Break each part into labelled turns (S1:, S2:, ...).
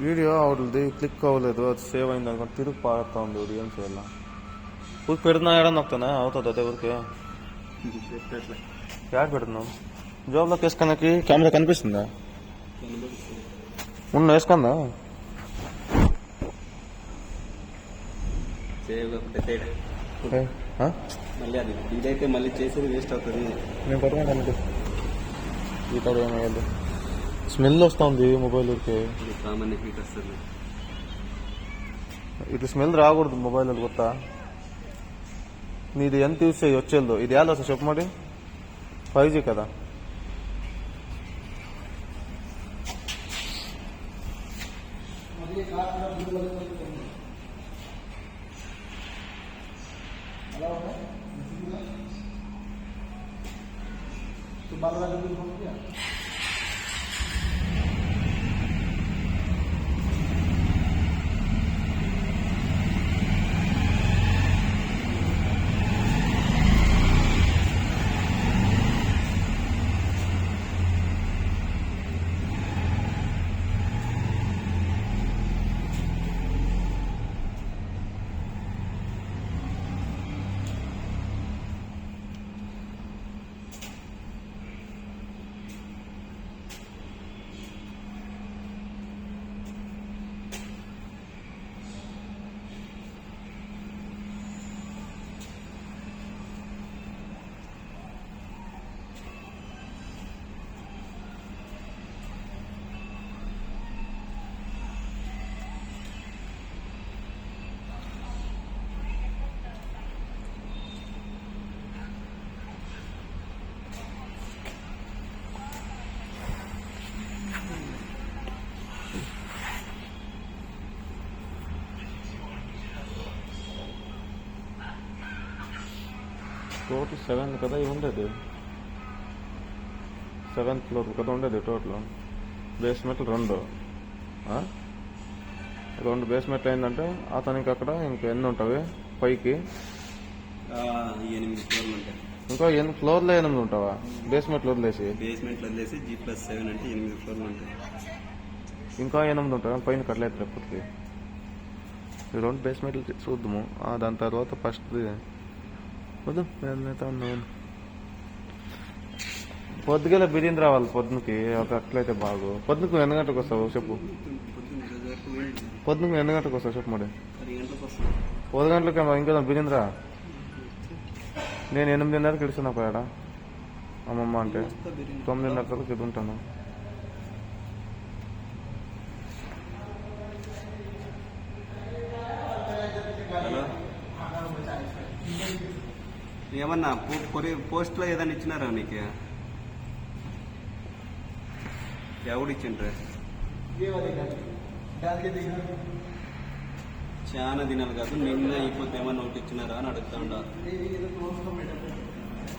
S1: Video అవుతుంది, click అవ్వలేదు, అది సేవ్ అయింది అనుకోండి, తిరుగు పాడుతూ ఉంది. వీడియో ఏం చేయాల? ఊరికి పెడుతున్నా ఏడా నొక్కుతానా అవుతుంది అదే ఊరికి. యాడ్ పెడుతున్నాం జాబ్లోకి వేసుకున్నాకి కెమెరా కనిపిస్తుందా? ఉన్న వేసుకుందా?
S2: మళ్ళీ అది ఇదైతే మళ్ళీ చేసేది వేస్ట్ అవుతుంది.
S1: నేను పట్టుకుంటాను. ఈ తడ ఏమయ్యాలి, స్మెల్ వస్తుంది మొబైల్ ఊరికి.
S2: కామన్ హీట్ వస్తుంది.
S1: ఇట్లా స్మెల్ రాకూడదు మొబైల్ కొత్త. నీది ఎంత యూస్ చేయి వచ్చేదో. ఇది ఎలా వస్తుంది చెప్పు మరి? 5G కదా. టోటల్ 7 కదా ఇవి ఉండేది. 7th ఫ్లోర్ కదా ఉండేది టోటల్. బేస్మెంట్లు 2 బేస్మెంట్లు అయిందంటే అతనికి అక్కడ ఇంకా ఎన్ని ఉంటాయి పైకి?
S2: 8 ఫ్లోర్లు ఉంటాయి.
S1: ఇంకా 8 ఫ్లోర్లో 8 ఉంటావా? బేస్మెంట్లు వదిలేసి
S2: G+7 అంటే 8 ఫ్లోర్లు ఉంటాయి.
S1: ఇంకా 8 ఉంటాయా పైన కట్టలేదు ఎప్పటికి? ఈ 2 బేస్మెంట్లు చూద్దాము. దాని తర్వాత ఫస్ట్ వద్దు ఉన్నాను. పొద్దుగల బిర్యానీ రావాలి పొద్దునకి. ఒక అట్లయితే బాగు. పొద్దుకు ఎన్ని గంటలకు వస్తావు చెప్పు? పొద్దుకు ఎన్ని గంటలకు వస్తావు చెప్పు మరి? 10 గంటలకి ఇంకా బిర్యానీ రా. నేను 8:30కి ఇడుస్తున్నా పోయాడా అమ్మమ్మ అంటే 9:30కి ఇది ఉంటాను.
S2: ఏమన్నా పోస్ట్లో ఏదైనా ఇచ్చినారా నీకు? ఎవడు ఇచ్చిండ్రే? చాలా దినాలు కాదు, నిన్న అయిపోతే ఏమన్నా ఒకటి ఇచ్చినారా అని అడుగుతా ఉండ.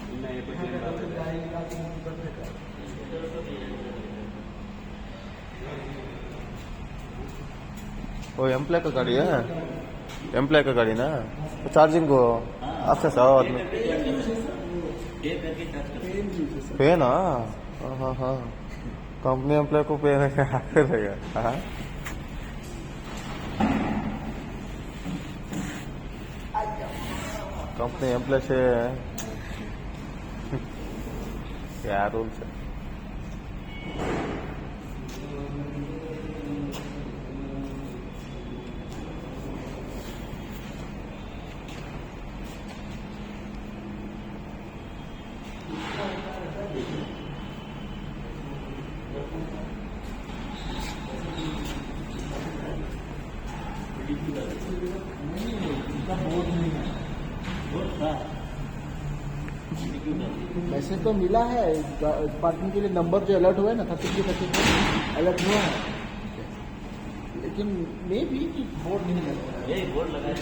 S2: నిన్న అయిపోతే
S1: ओ एम्प्लॉय का गाड़ी है? एम्प्लॉय का गाड़ी ना? चार्जिंग को आपसे सवा आदमी पे ना? हाँ हाँ कंपनी एम्प्लॉय को पे रहेगा. हाँ कंपनी एम्प्लॉय से क्या रूल्स है?
S3: मैसेज तो मिला है डिपार्टमेंट के लिए. नंबर जो अलर्ट हुआ है ना 30 अलर्ट हुआ है, लेकिन मे भी बोर्ड नहीं लगा. बोर्ड लगाया